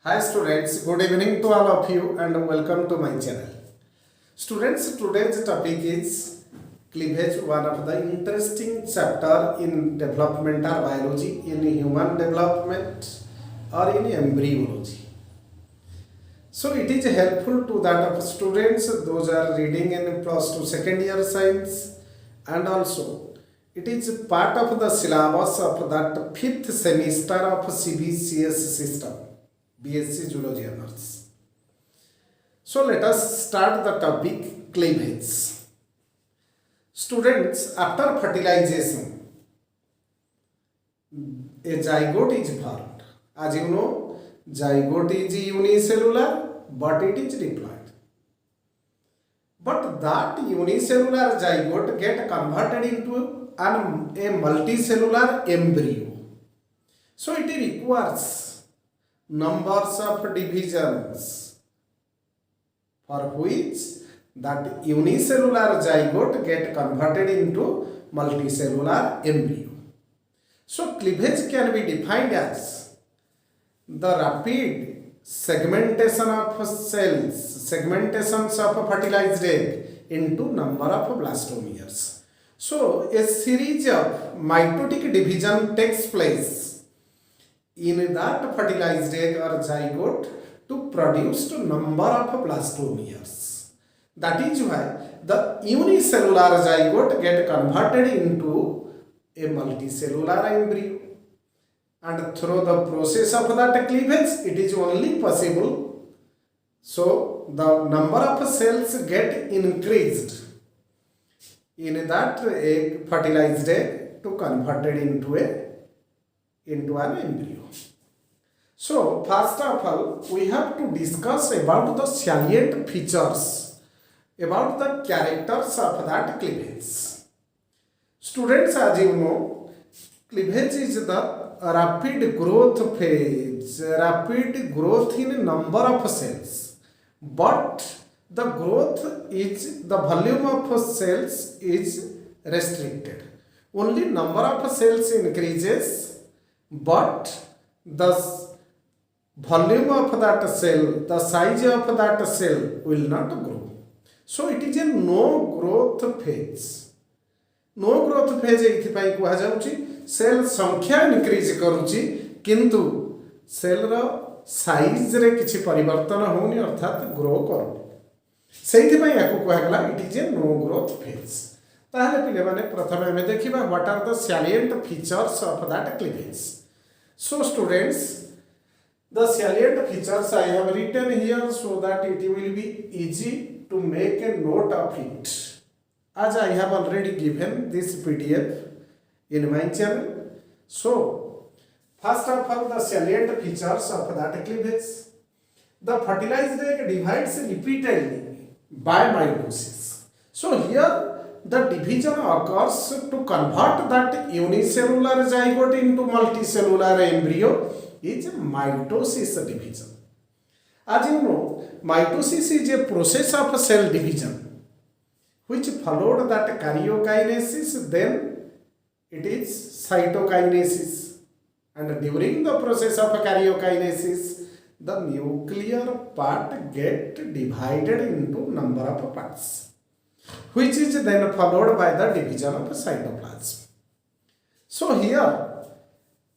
Hi students, good evening to all of you and welcome to my channel. Students, today's topic is cleavage, one of the interesting chapter in developmental biology, in human development or in embryology. So it is helpful to that of students, those are reading in plus 2 second year science, and also it is part of the syllabus of that fifth semester of CBCS system. BSc Zoology Honors. So let us start the topic cleavage. Students, after fertilization, a zygote is formed. As you know, zygote is unicellular, but it is diploid. But that unicellular zygote get converted into a multicellular embryo. So it requires numbers of divisions for which that unicellular zygote get converted into multicellular embryo. So cleavage can be defined as the rapid segmentation of cells, segmentations of fertilized egg into number of blastomeres. So a series of mitotic division takes place in that fertilized egg or zygote to produce number of blastomeres. That is why the unicellular zygote get converted into a multicellular embryo. And through the process of that cleavage, it is only possible. So the number of cells get increased in that egg, fertilized egg, to converted into an embryo. So first of all, we have to discuss about the salient features, about the characters of that cleavage. Students, as you know, cleavage is the rapid growth phase, rapid growth in number of cells, but the growth is, the volume of cells is restricted. Only number of cells increases, but the volume of that cell, the size of that cell will not grow. So it is a no growth phase. No growth phase एइथिपाई कुहा जाउची cell संख्या increase करूची किंतु cell row size रे किछि परिवर्तन होनी अर्थात ग्रो करूनी सेइथिपाई याकू कुहा गला it is a no growth phase. ताहले पिले माने प्रथमे हमें देखिबा what are the salient features of that cleavage. So students, the salient features I have written here so that it will be easy to make a note of it, as I have already given this PDF in my channel. So first of all, the salient features of that cleavage. The fertilized egg divides repeatedly by mitosis. So here the division occurs to convert that unicellular zygote into multicellular embryo is mitosis division. As you know, mitosis is a process of cell division which followed that karyokinesis, then it is cytokinesis, and during the process of karyokinesis the nuclear part get divided into number of parts, which is then followed by the division of cytoplasm. So here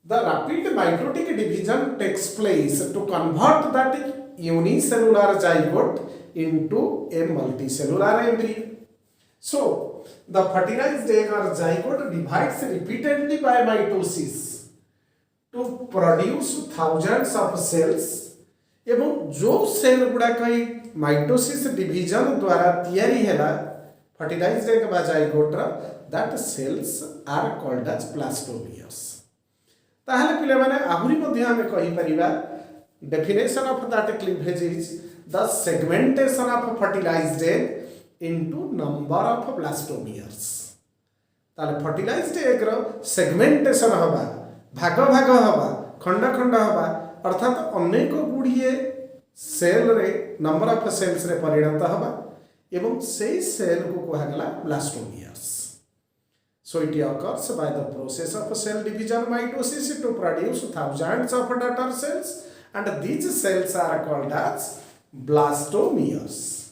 the rapid mitotic division takes place to convert that unicellular zygote into a multicellular embryo. So the fertilized egg or zygote divides repeatedly by mitosis to produce thousands of cells, एवं जो cell गुड़ाक mitosis division द्वारा तैयारी है fertilized egg by zygote, that cells are called as blastomeres. ताहले पिले माने आहुरी मध्ये हमें कहि परिबा definition of that cleavage is the segmentation of fertilized egg into number of blastomeres. ताले fertilized egg रो segmentation हवा, भाग भाग हवा, खंड खंड हवा, अर्थात अनेक गुड़िए सेल रे नंबर ऑफ सेल्स रे परिणत हवा एवं से सेल को कहगला blastomeres. So it occurs by the process of cell division mitosis to produce thousands of daughter cells and these cells are called as blastomeres.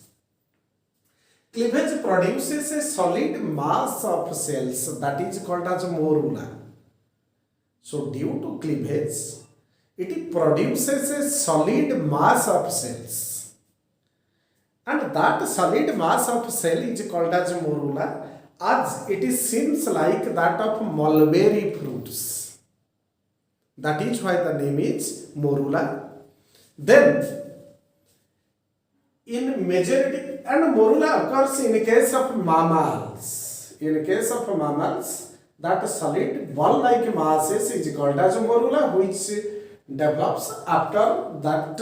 Cleavage produces a solid mass of cells that is called as morula. So due to cleavage, it produces a solid mass of cells, and that solid mass of cell is called as morula, as it seems like that of mulberry fruits. That is why the name is morula. Then in majority, and morula occurs in case of mammals. In case of mammals, that solid ball-like masses is called as morula, which develops after that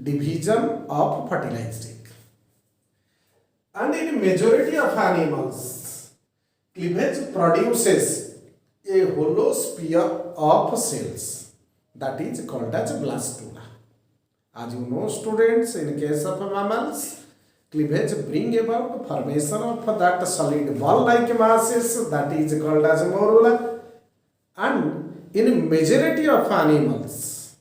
division of fertilized egg. And in majority of animals, cleavage produces a hollow sphere of cells that is called as blastula. As you know, students, in case of mammals, cleavage bring about formation of that solid ball-like masses that is called as morula, and in majority of animals,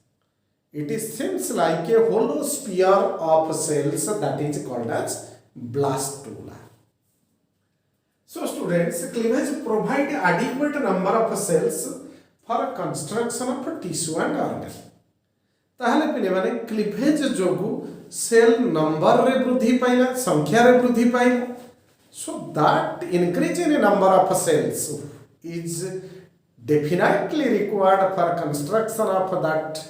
it seems like a hollow sphere of cells that is called as blastula. So students, cleavage provide adequate number of cells for construction of tissue and organ. ताहले पिले माने cleavage जोगु cell number रे वृद्धि पाइला, संख्या रे वृद्धि पाइला. So that increase in number of cells is definitely required for construction of that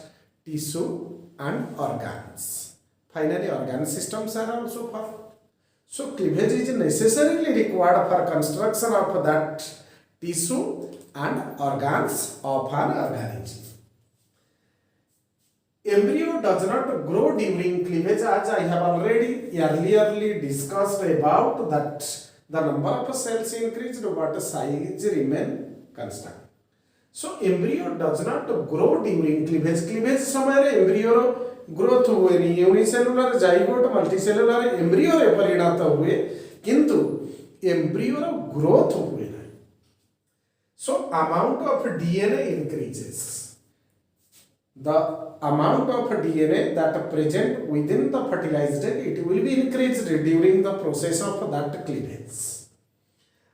tissue and organs. Finally, organ systems are also formed. So cleavage is necessarily required for construction of that tissue and organs of an organism. Embryo does not grow during cleavage, as I have already earlierly discussed about that the number of cells increased but size remain constant. So embryo does not grow during cleavage. Cleavage समय embryo growth हुए नहीं, unicellular zygote multicellular embryo रे परिणत हुए, किंतु embryo रो growth हुए नहीं. So amount of DNA increases. The amount of DNA that present within the fertilised egg, it will be increased during the process of that cleavage,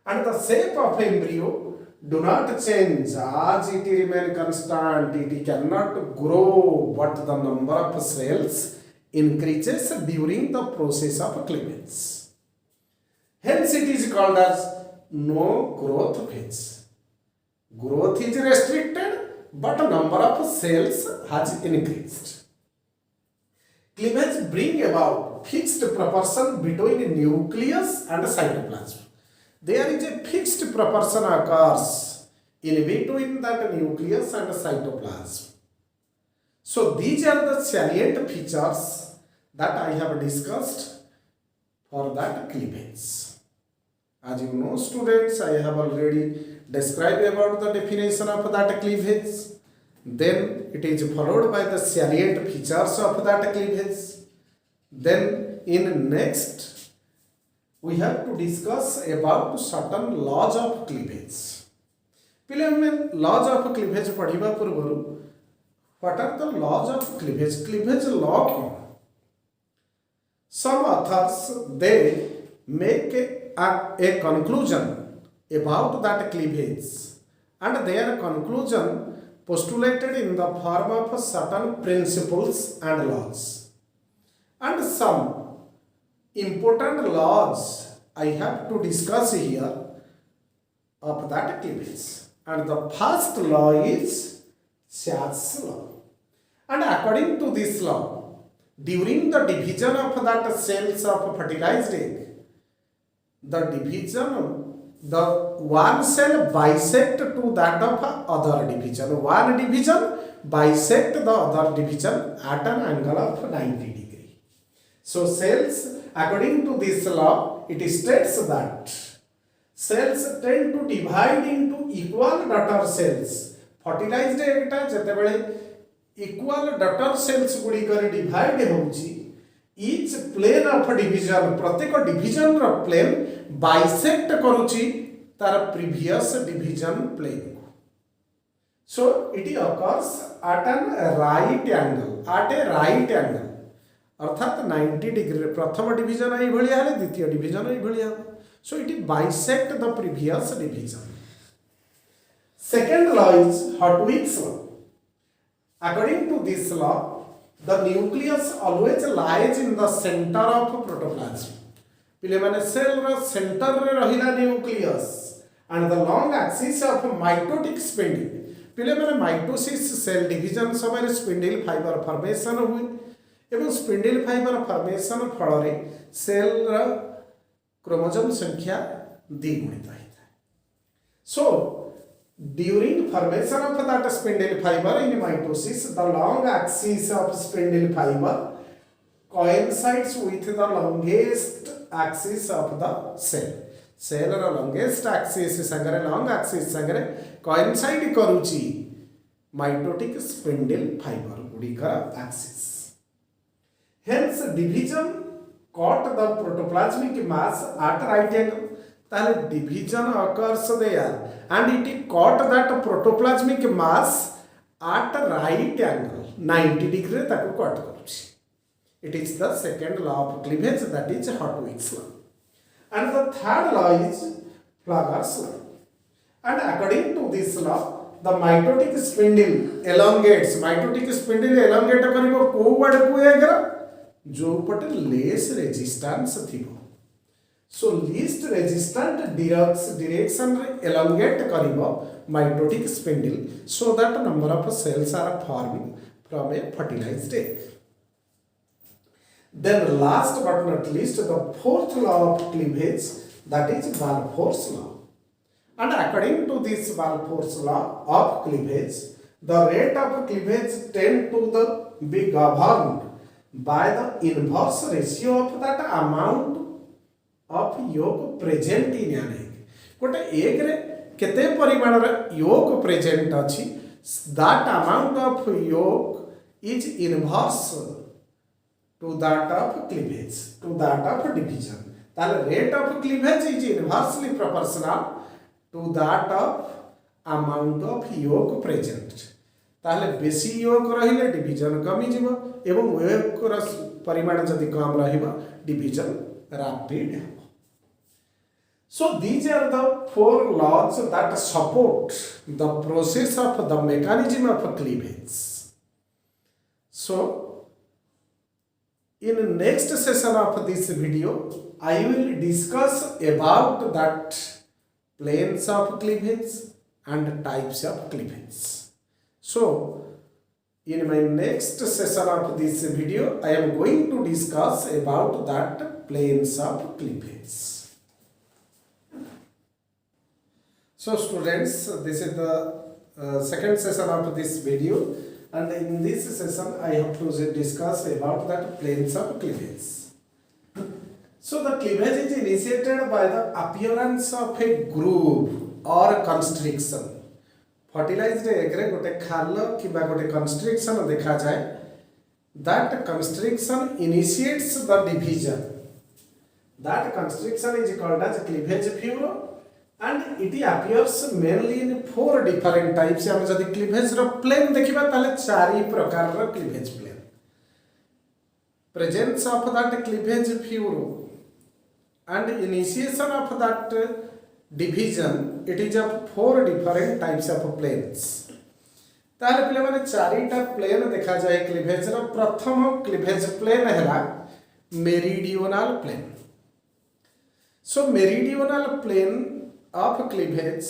and the shape of embryo do not change as it remain constant. It cannot grow, but the number of cells increases during the process of cleavage. Hence it is called as no growth phase. Growth is restricted, but number of cells has increased. Cleavage bring about fixed proportion between nucleus and cytoplasm. There is a fixed proportion occurs in between that nucleus and cytoplasm. So these are the salient features that I have discussed for that cleavage. As you know, students, I have already described about the definition of that cleavage. Then it is followed by the salient features of that cleavage. Then in next, we have to discuss about certain laws of cleavage. पहले हमें laws of cleavage पढ़िबा पूर्वरु what are the laws of cleavage? Cleavage law कौन? Some authors they make a conclusion about that cleavage, and their conclusion postulated in the form of certain principles and laws, and some important laws I have to discuss here of that cleavage. And the first law is Schatz's law. And according to this law, during the division of that cells of fertilized egg, the one cell bisect to that of other division. One division bisect the other division at an angle of 90 degree. So cells, according to this law, it states that cells tend to divide into equal daughter cells. Fertilized egg टा जते बेले equal daughter cells गुडी करे divide होउची, each plane of division, प्रत्येक division रो plane bisect करूची तार previous division plane को. So it occurs at an right angle, at a right angle. अर्थात 90 डिग्री प्रथम डिवीजन ये भलिया है, द्वितीय डिवीजन ये भलिया है. So it bisect the previous division. Second law is Hartwig's law. According to this law, the nucleus always lies in the center of protoplasm. पिले माने cell रा सेंटर रे रहिला nucleus and the long axis of mitotic spindle. पिले माने mitosis cell division समय spindle fibre formation हुए एवं स्पिंडल फाइबर फॉर्मेशन फल रे सेल रा क्रोमोसोम संख्या द्विगुणित होता है. So during formation of that spindle fiber in mitosis, the long axis of spindle fiber coincides with the longest axis of the cell. Cell ର longest axis संगरे long axis संगरे coincide करूची mitotic spindle fiber गुड़िका axis. Hence division caught the protoplasmic mass at right angle. ताले division occurs there and it caught that protoplasmic mass at right angle 90 degree ताको cut करूची. It is the second law of cleavage, that is Hartwig's law. And the third law is Flager's law. And according to this law, the mitotic spindle elongates. Mitotic spindle elongate करिबो को वड को eager जो पटे less resistance थिबो. So least resistant direction रे elongate करिबो mitotic spindle so that number of cells are formed from a fertilized egg. Then last but not least, the fourth law of cleavage, that is Balfour's law. And according to this Balfour's law of cleavage, the rate of cleavage tend to be governed by the inverse ratio of that amount of yolk present in an egg. गोटे egg रे केते परिमाण रे yolk present अछि, that amount of yolk is inverse to that of cleavage, to that of division. The rate of cleavage is inversely proportional to that of amount of yolk present. ताहले बेसी yolk रहिले division कमी जीव एवं yolk परिमाण जदि कम रहिबा division rapid ହେବ. So these are the four laws that support the process of the mechanism of cleavage. So in next session of this video, I will discuss about that planes of cleavage and types of cleavage. So, in my next session of this video, I am going to discuss about that planes of cleavage. So, students, this is the second session of this video. And in this session, I have to discuss about that planes of cleavage. So the cleavage is initiated by the appearance of a groove or constriction. Fertilized egg रे गोटे खाल किबा गोटे constriction देखा जाए. That constriction initiates the division. That constriction is called as cleavage furrow. And it appears mainly in four different types. हम जदि cleavage रो plane देखिबा ताले चारि प्रकार रो cleavage plane. Presence of that cleavage furrow and initiation of that division, it is of four different types of planes. ताले पिले माने चारिटा plane देखा जाए cleavage रो. प्रथम cleavage plane हैला meridional plane. So meridional plane of cleavage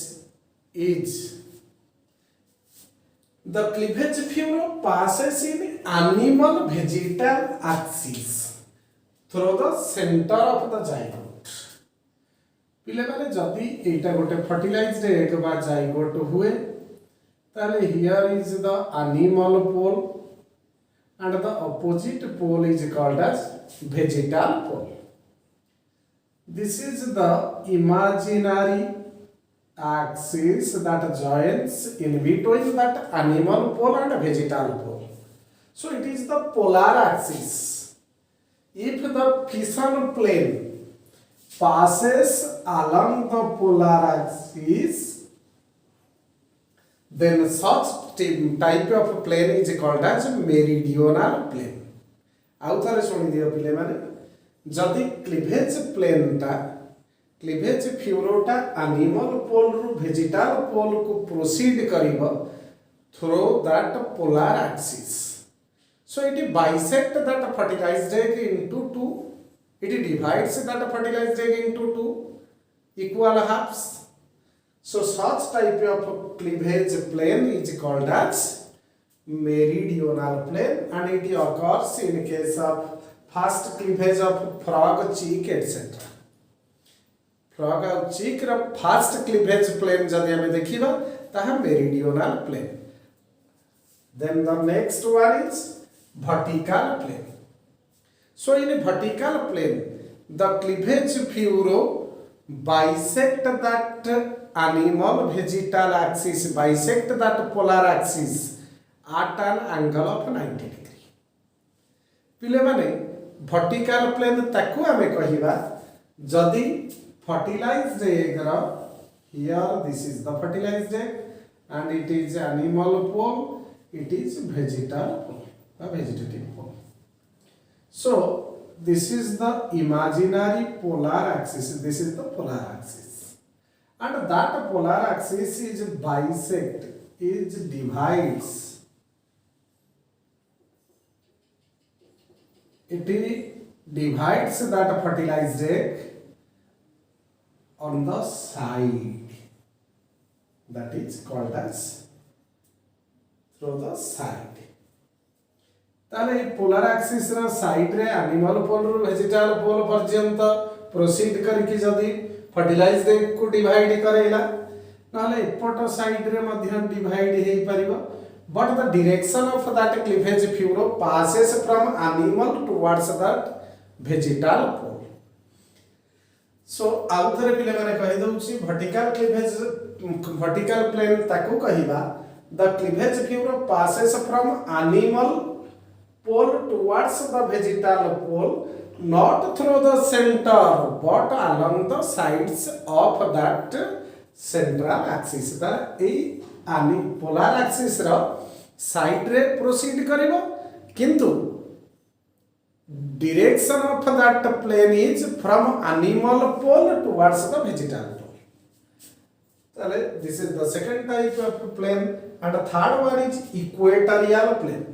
is the cleavage furrow passes in animal vegetal axis through the center of the zygote. पिले माने जदि एटा गोटे fertilized egg बा zygote हुए ताले here is the animal pole and the opposite pole is called as vegetal pole. This is the imaginary axis that joins in between that animal pole and vegetal pole. So it is the polar axis. If the fission plane passes along the polar axis, then such type of plane is called as meridional plane. आउ थे शुणी दियो पिले माने जदि cleavage प्लेनटा cleavage फ्यूरोटा animal pole रु वेजिटल पोल को प्रोसीड करिवो through that polar axis. So it bisect that fertilized egg into two. It divides that fertilized egg into two equal halves. So such type of cleavage plane is called as meridional plane, and it occurs in case of first cleavage of frog, cheek, etc. Frog और cheek रा first cleavage plane जदि हमें देखिबा ताहा meridional plane. Then the next one is vertical plane. So in a vertical plane, the cleavage furrow bisect that animal vegetal axis, bisect that polar axis at an angle of 90 degree. पिले माने vertical plane ताकू आमे कहिबा जदि fertilized egg रा here this is the fertilized egg and it is animal pole, it is vegetal pole. A vegetative pole. So this is the imaginary polar axis. This is the polar axis, and that polar axis is bisect, is divides. It divides that fertilized egg on the side. That is called as through the side. ताले polar axis रा side रे animal pole रु vegetal pole पर्यंत proceed करके जदी fertilised egg को divide करेला नाले एपट साइड रे मध्य डिवाइड हे परिबो, but the direction of that cleavage furrow passes from animal towards that vegetal pole. So आउ थरे पिले माने कहि दउची वर्टिकल क्लीवेज वर्टिकल प्लेन ताकू कहिबा the cleavage furrow passes from animal pole towards the vegetal pole, not through the center but along the sides of that central axis. The polar axis रा side रे proceed करिवो, किंतु direction of that plane is from animal pole towards the vegetal pole. ताले this is the second type of plane, and the third one is equatorial plane.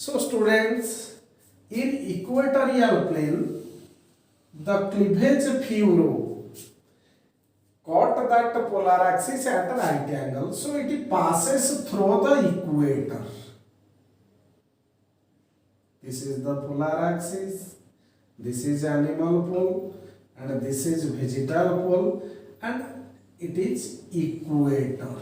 So students, in equatorial plane, the cleavage furrow cut that polar axis at a right angle, so it passes through the equator. This is the polar axis, this is animal pole, and this is vegetal pole, and it is equator.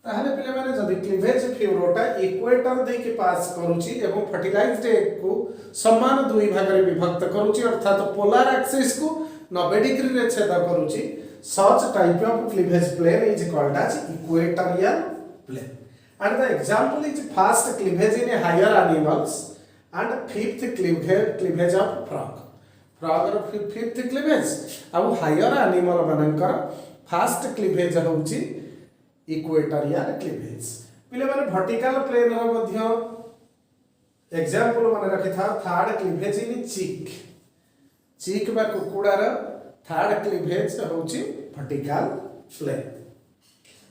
ताहले पिले माने जदि cleavage फ्यूरोटा equator दे के पास करूची एवं fertilised egg को समान दुई भाग रे विभक्त करूची, अर्थात पोलर एक्सिस को 90 डिग्री रे छेद करूची, such type of cleavage plane is called as equatorial plane. And the example is first cleavage in higher animals and fifth cleavage of frog. Frog रो fifth cleavage ଆଉ higher animal मानकर first cleavage होची equatorial cleavage. पिले माने vertical plane रो मध्य example माने रखि था third cleavage in chick. Chick बा कुकुडा रो थर्ड क्लीवेज होची vertical plane.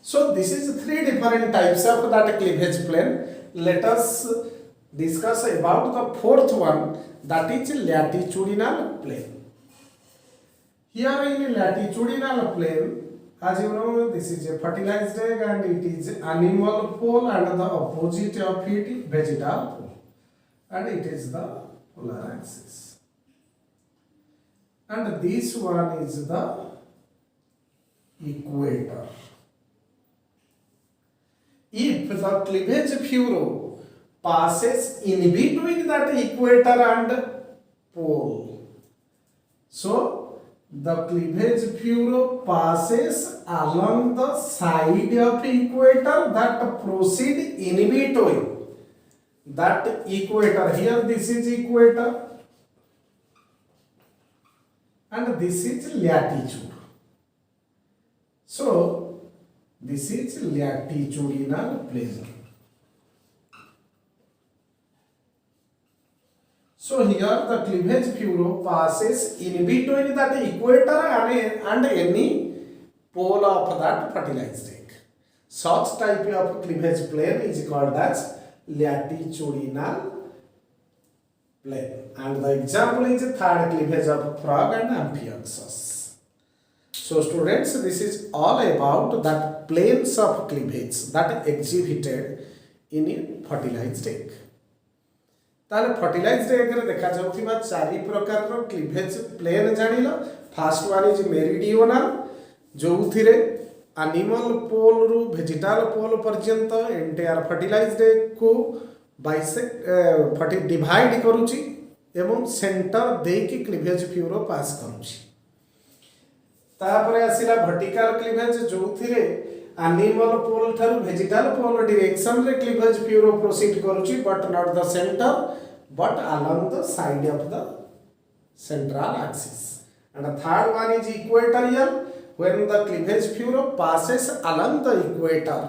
So this is three different types of that cleavage plane. Let us discuss about the fourth one, that is latitudinal plane. Here in latitudinal plane, as you know, this is a fertilized egg and it is animal pole, and the opposite of it is vegetal pole, and it is the polar axis. And this one is the equator. If the cleavage furrow passes in between that equator and pole, so the cleavage furrow passes along the side of equator that proceed in between that equator. Here this is equator and this is latitude. So this is latitudinal plane. So here the cleavage furrow passes in between that equator and any pole of that fertilized egg. Such type of cleavage plane is called as latitudinal plane. And the example is third cleavage of frog and Amphioxus. So students, this is all about that planes of cleavage that exhibited in a fertilized egg. ताले fertilized egg रे देखा जाउथिबा चारि प्रकार रो cleavage plane जानिलो. First one is meridional जोउथिरे animal pole रु वेजिटल पोल पर्यंत एंटायर फर्टिलाइज्ड एग को बाइसेक्ट डिवाइड करूची एवं सेंटर दे की क्लीवेज फ्यूरो पास करूची. तापरे आसिला वर्टिकल क्लीवेज जोउथिरे एनिमल पोल थारु वेजिटल पोल डायरेक्शन रे क्लीवेज फ्यूरो प्रोसीड करूची but not the centre but along the side of the central axis. And the third one is equatorial, when the cleavage furrow passes along the equator,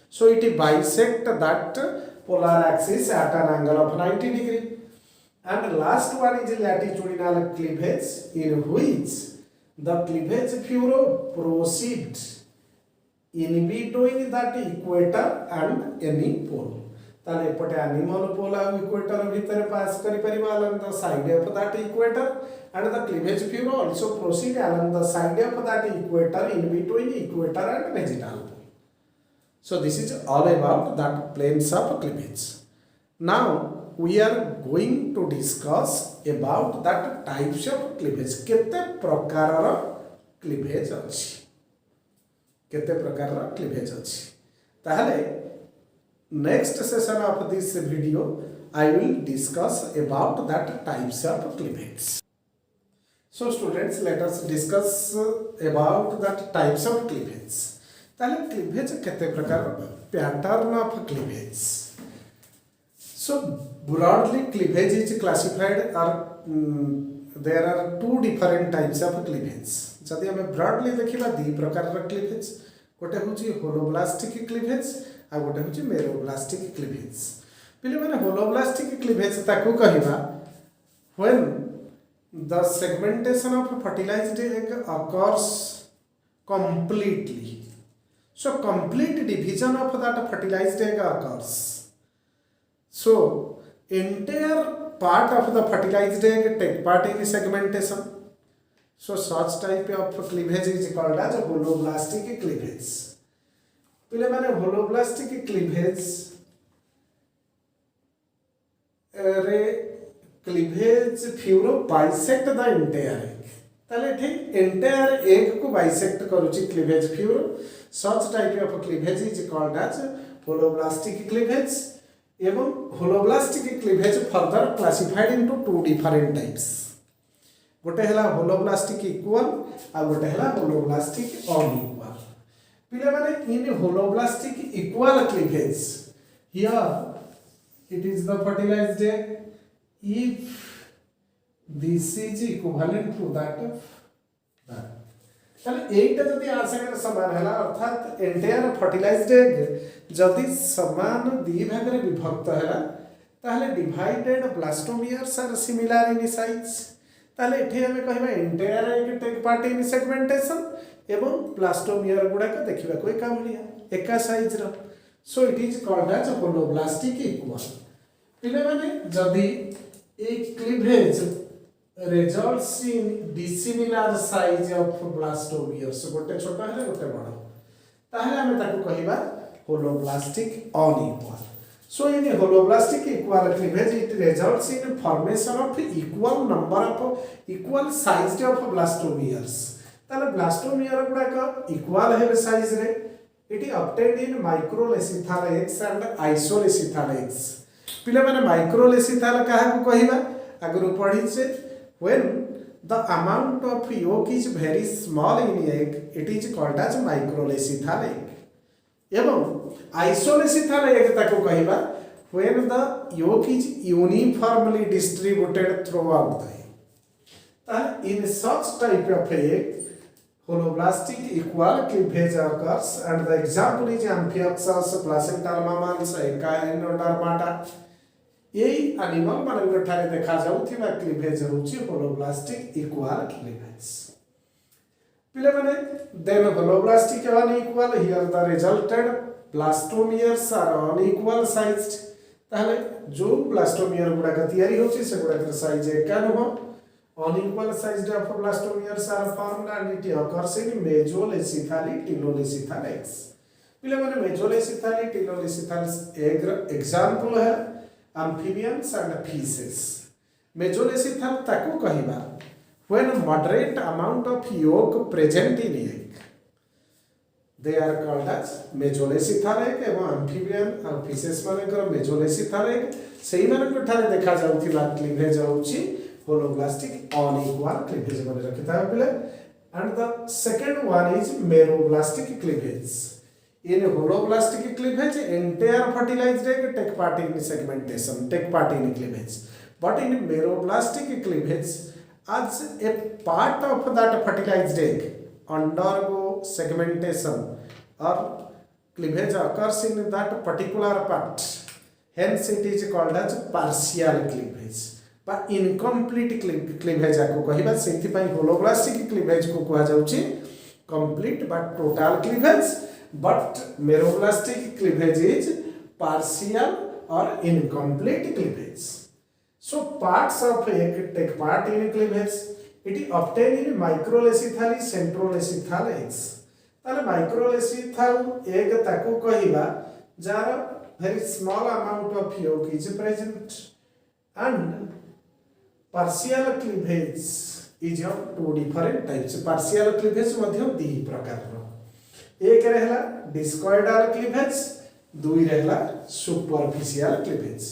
so it bisects that polar axis at an angle of 90 degree. And the last one is latitudinal cleavage, in which the cleavage furrow proceeds in between that equator and any pole. ताले एपटे animal पोल आ equator भीतर पास करि परिबा along the side of that equator, and the cleavage furrow also proceed along the side of that equator in between equator and vegetal pole. So this is all about that planes of cleavage. Now we are going to discuss about that types of cleavage. केते प्रकारर cleavage अछि, केते प्रकारर cleavage अछि. ताहले next session of this video I will discuss about that types of cleavage. So students, let us discuss about that types of cleavage. ताले cleavage केते प्रकार pattern of cleavage. So broadly cleavage is classified or there are two different types of cleavage. जदि हमें broadly देखिबा दी प्रकार cleavage, गोटे होची holoblastic cleavage आ गोटे होची मेरोब्लास्टिक क्लीवेज. पिले माने होलोब्लास्टिक क्लीवेज ताकू कहिबा when the segmentation of fertilized egg occurs completely. So complete division of that fertilized egg occurs. So entire part of the fertilized egg take part in segmentation. So such type of cleavage is called as holoblastic cleavage. पिले माने holoblastic cleavage रे cleavage furrow bisect the entire egg. ताले ठीक entire egg को bisect करूची cleavage furrow. Such type of cleavage is called as holoblastic cleavage. एवं holoblastic cleavage further classified into two different types. गोटे हला होलोब्लास्टिक इक्वल आ गोटे हला होलोब्लास्टिक अनइक्वल. पिले माने in holoblastic equal cleavage, here it is the fertilized egg if this is equivalent to that of that. ताले एटा जदि आ संगे समान हला अर्थात एंटायर फर्टिलाइज्ड एग जदि समान दी भाग रे विभक्त हला ताले divided blastomeres are similar in size. ताले एठी हमें कहबा entire egg take part in segmentation एवं ब्लास्टोमियर गुडा को देखिबा को एका भलिया एका साइज रो. So it is called as holoblastic equal. पिले माने जदि a cleavage results in dissimilar size of blastomeres, गोटे छोटा है गोटे बड़, ताहले हमें ताको कहिबा holoblastic unequal. So in a holoblastic equal cleavage, it results in formation of equal number of equal sized of blastomeres. ताले ब्लास्टोमियर गुडा का इक्वल है साइज रे. It obtained in microlecithal eggs and isolethal eggs. पिले माने microlecithal काहा को कहिबा अगर पढि से when the amount of yolk is very small in egg, it is called as microlecithal egg. एवं isolethal egg ताको कहिबा when the yolk is uniformly distributed throughout the egg. In such type of egg, holoblastic equal cleavage occurs and the example is Amphioxus, placental mammals, Echinodermata. यही animal मानक ठारे देखा जाउथिबा cleavage होची holoblastic equal cleavage. पिले माने then holoblastic unequal, here the resulted blastomeres are unequal sized. ताहले जो blastomere गुडा का तयारी होची से गुडा का साइज एका नुह. Unequal sized of blastomeres are formed and it occurs in mesolecithally, telolecithal eggs. पिले माने mesolecithally, telolecithal example है amphibians and fishes. Mesolecithal ताकू कहिबा when moderate amount of yolk present in egg. They are called as mesolecithal egg एवं amphibian और fishes मानकर mesolecithal egg. सेही मानकर ठारे देखा जाउथिबा क्लीवेज होउची holoblastic unequal cleavage माने रखिता है पिले. And the second one is meroblastic cleavage. In holoblastic cleavage, entire fertilized egg take part in segmentation, take part in cleavage. But in meroblastic cleavage, as a part of that fertilized egg undergo segmentation or cleavage occurs in that particular part. Hence, it is called as partial cleavage. बा incomplete cleavage आको कहिबा सेंति पई holoblastic cleavage को कहा जाउची complete बा total cleavage but meroblastic cleavage is partial or incomplete cleavage. So parts of egg take part in cleavage. It is obtained in microlecithally, centrolecithal eggs. ताले microlecithal egg ताको कहिबा jar very small amount of yolk is present and partial cleavage is of two different types. Partial cleavage मध्य दी प्रकार रो. एक रहला discoidal cleavage, दुई रहला superficial cleavage.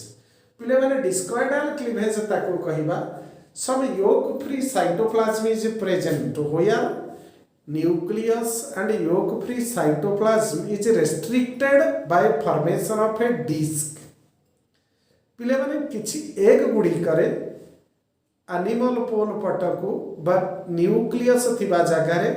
पिले माने discoidal cleavage ताको कहिबा some yolk free cytoplasm is present where nucleus and yolk free cytoplasm is restricted by formation of a disc. पिले माने किछि एक गुडी करे एनिमल पोल पटकू बट न्यूक्लियस थिबा जगारे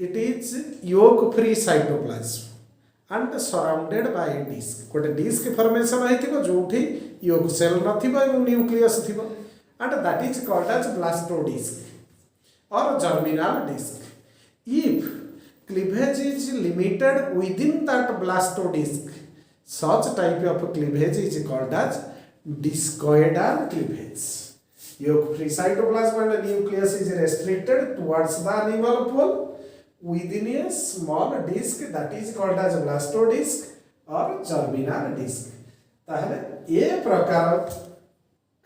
it is yolk free cytoplasm and surrounded by a disc. गोटे डिस्क फॉर्मेशन होइथिबो जोठी योक सेल नथिबो एवं न्यूक्लियस थिबो and that is called as blastodisc or germinal disc. If cleavage is limited within that blastodisc, such type of cleavage is called as discoidal cleavage. Yolk free cytoplasm and nucleus is restricted towards the animal pole within a small disc that is called as blastodisc or germinal disc. ताहले ये प्रकार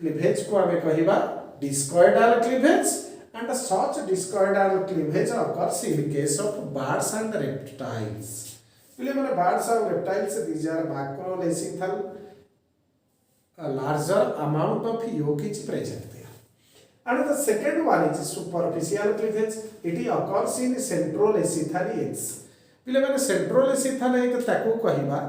cleavage को हमें कहिबा discoidal cleavage and such discoidal cleavage occurs in case of birds and reptiles. पिले माने birds और reptiles these are macrolecithal, a larger amount of yolk is present there. And the second one is superficial cleavage. It occurs in centrolecithal eggs. पिले माने centrolecithal egg ताको कहिबा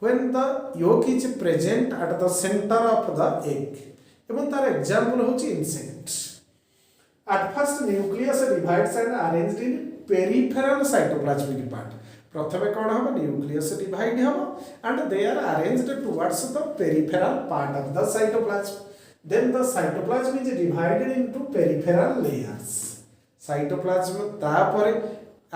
when the yolk is present at the center of the egg. एवं तार example होची insect. At first nucleus divides and arranged in peripheral cytoplasmic part. प्रथमे कौन हम nucleus divide हम and they are arranged towards the peripheral part of the cytoplasm. Then the cytoplasm is divided into peripheral layers. Cytoplasm तापर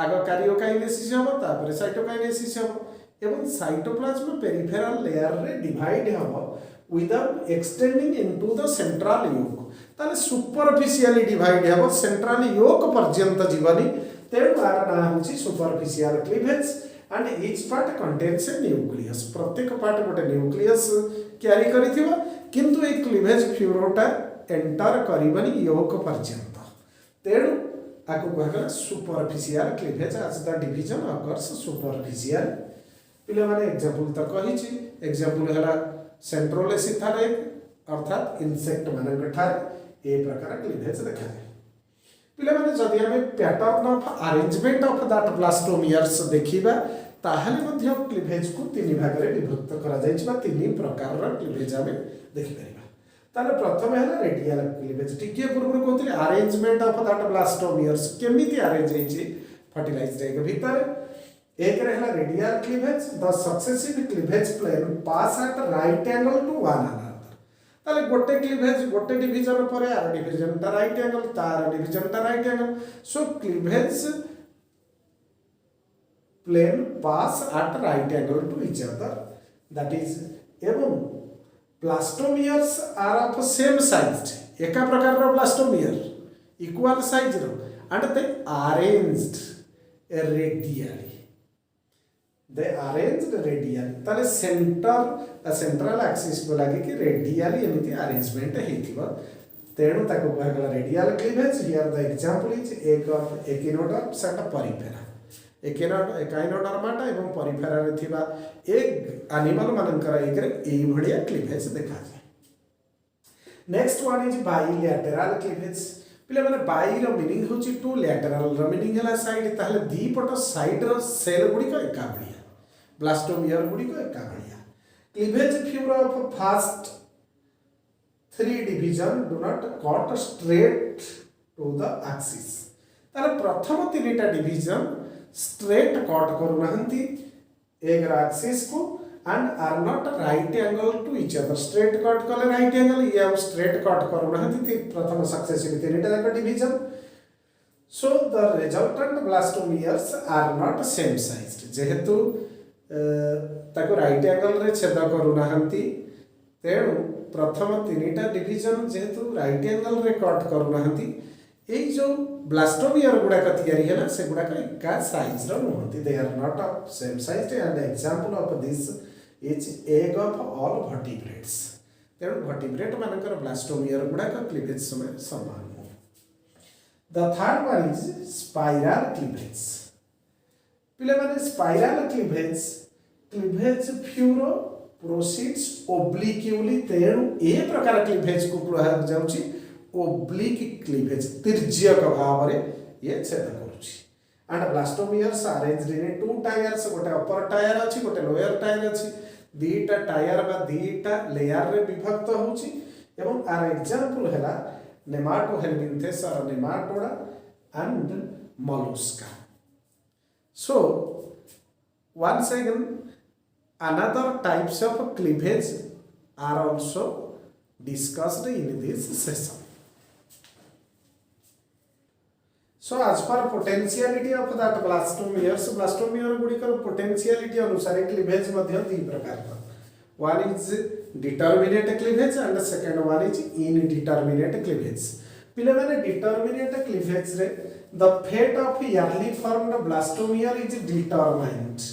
आग karyokinesis हम तापर cytokinesis हम एवं साइटोप्लाज्म पेरिफेरल लेयर रे डिवाइड हम without extending into the central yolk. ताले superficially divide हम सेंट्रल योक पर्यंत जीवनी. तेणु आर ना होची superficial cleavage and each part contains a nucleus. प्रत्येक पार्ट गोटे न्यूक्लियस क्यारी करिथिबा किंतु ए क्लीवेज फ्यूरोटा एंटर करिबनी योक पर्यंत. तेणु आको कहला superficial cleavage as the division occurs superficial. पिले माने एग्जांपल त कहिछि. एग्जांपल हला सेंट्रोलेसिथल एग अर्थात इंसेक्ट मानक ठारे ए प्रकार क्लीवेज देखा जाय. पिले माने जदि हमें pattern of arrangement of that blastomeres देखिबा ताहले मध्य क्लीवेज को तीन भाग रे विभक्त करा जायछि बा तीन प्रकार रो क्लीवेज हमें देखि परिबा. ताले प्रथम है रेडियल क्लीवेज टिके पूर्व कहते अरेंजमेंट ऑफ दैट ब्लास्टोमियर्स केमिति अरेंज होइछि फर्टिलाइज्ड एग भीतर एक रहला radial cleavage the successive cleavage plane pass at right angle to one another ताले गोटे क्लीवेज गोटे डिवीजन पर आर डिवीजन ता राइट एंगल तार डिवीजन ता right angle so cleavage plane pass at right angle to each other that is एवं blastomeres are of same size एका प्रकार रो blastomere equal size row and they arranged radially ताले central axis को लगे कि रेडियली एमिति अरेंजमेंट हेतिबो तेणु ताको कहगला radial cleavage here the example is egg of echinoderms and Porifera Echinodermata एवं परिफेरा रे थिबा एक एनिमल मानकर एकरे एई भडिया क्लीवेज देखा जाय next one is bilateral cleavage पिले माने बाइ रो मीनिंग होची टू लैटरल रो मीनिंग हला साइड ताले दी पट साइड रो सेल गुडी को एका भडिया ब्लास्टोमियर गुडी को एका भडिया cleavage furrow of first 3 division do not cut straight to the axis ताले प्रथम 3टा डिवीजन स्ट्रेट कट करू नहंती एक एक्सिस को and are not right angle to each other straight cut कले राइट एंगल ये अब स्ट्रेट कट करू नहंती प्रथम सक्सेसिव 3टा जाक division so the resultant blastomeres are not same sized जेहेतु ताको राइट एंगल रे छेद करू नहंती तेणु प्रथम 3टा डिवीजन जेहेतु राइट एंगल रे कट करू नहंती एई जो ब्लास्टोमियर गुडा का तैयारी है ना से गुडा का एका साइज रो नहंती they are not of same size and example of this is egg of all vertebrates तेणु वर्टिब्रेट मानकर ब्लास्टोमियर गुडा का क्लीवेज समय समान हो the third one is spiral cleavage पिले माने spiral cleavage furrow proceeds obliquely तेणु ए प्रकार क्लीवेज को कहा जाउची ओब्लिक क्लीवेज तिर्ज्यक भाव रे ये छेद करूची and blastomeres arranged in 2 tyres गोटे अपर टायर अछि गोटे लोअर टायर अछि दीटा टायर बा दीटा लेयर रे विभक्त होची एवं आर एग्जांपल हैला नेमाटोहेल्मिन्थेस और Nematoda and Mollusca so once again another types of cleavage are also discussed in this session. So as per potentiality of that blastomeres गुड़िकर potentiality अनुसार क्लीवेज मध्य दी प्रकार one is determinate cleavage and second one is indeterminate cleavage पिले माने determinate cleavage रे the fate of yearly formed blastomere is determined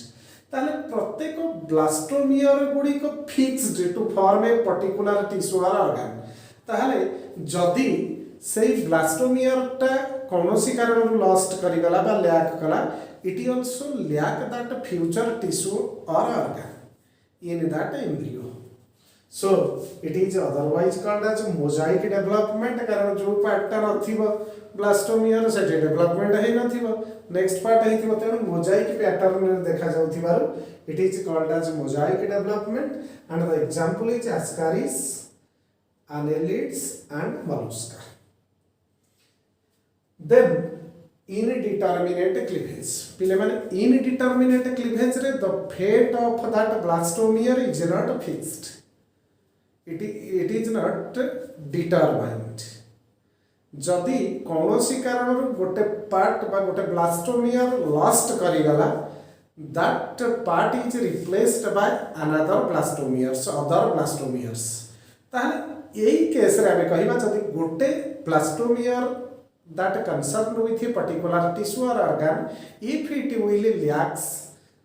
ताले प्रत्येक ब्लास्टोमियर गुड़िक fixed to form a particular tissue or organ ताले जदि से ब्लास्टोमियर टा कौनसी कारण लॉस्ट करिगला बा लैक कला it also lack that future tissue or organ in that embryo so it is otherwise called as mosaic development कारण जो पार्टटा नथिबो ब्लास्टोमियर से डेवलपमेंट है नथिबो नेक्स्ट पार्ट हेतिबो तेनु मोजाइक पैटर्न रे देखा जाउथिबारु it is called as mosaic development and the example is Ascaris annelids and mollusca then indeterminate cleavage पिले माने indeterminate cleavage रे the fate of that blastomere is not fixed it is not determined जदि कौनसी कारण गोटे part बा गोटे blastomere lost करिगला that part is replaced by another blastomeres other blastomeres ताहले यही केस रे हमें कहिबा जदि गोटे blastomere that concerned with a particular tissue or organ if it will lacks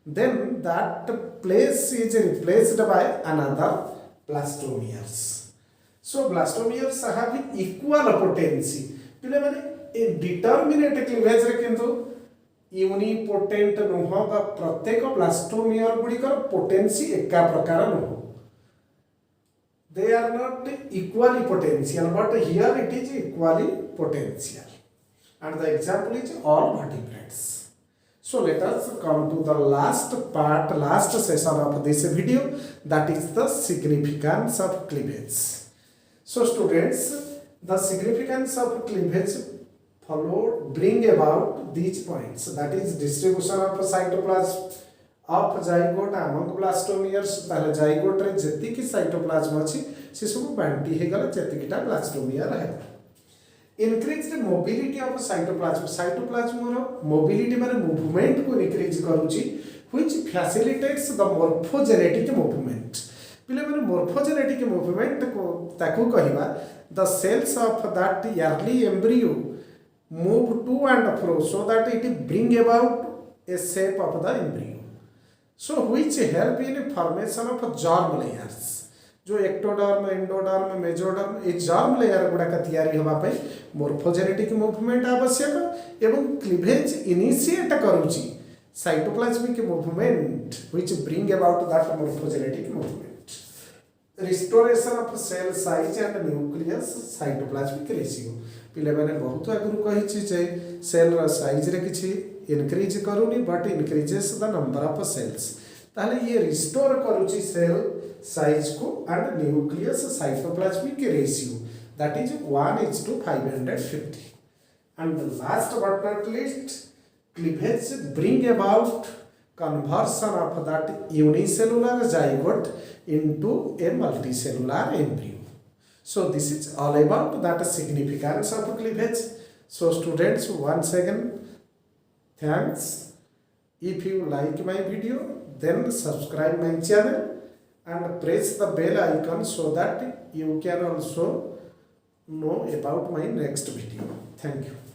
then that place is replaced by another blastomeres so blastomeres have equal potency पिले माने ए determinate cleavage रे किंतु यूनिपोटेंट नुह बा प्रत्येक ब्लास्टोमियर गुड़िकर पोटेंसी एका प्रकार नुह they are not equally potential but here it is equally potential and the example is all vertebrates so let us come to the last session of this video that is the significance of cleavage So students, the significance of cleavage followed bring about these points, that is distribution of cytoplasm of zygote among blastomeres. ताले zygote रे जति की cytoplasm अछि से सब बांटी हे गला जति किटा blastomer है. Increased mobility of cytoplasm row mobility माने movement को increase करूची, which facilitates the morphogenetic movement. पिले माने morphogenetic movement को ताकू कहिबा the cells of that early embryo move to and fro so that it bring about a shape of the embryo, so which help in formation of germ layers. जो ectoderm, endoderm, mesoderm ए germ layer गुड़ाक तैयारी होगा morphogenetic movement आवश्यक एवं cleavage initiate करूची cytoplasmic movement which bring about that morphogenetic movement. Restoration of cell size and nucleus cytoplasmic ratio. पिले माने बहुत आगु कहि जे सेल रा साइज रे किछि इंक्रीज करूनी but increases the number of cells. ताले ये रिस्टोर करूची सेल साइज को and nucleus cytoplasmic ratio, that is 1:550. And last but not least, cleavage bring about conversion of that unicellular zygote into a multicellular embryo. So this is all about that significance of cleavage. So students, once again, thanks. If you like my video, then subscribe my channel and press the bell icon so that you can also know about my next video. Thank you.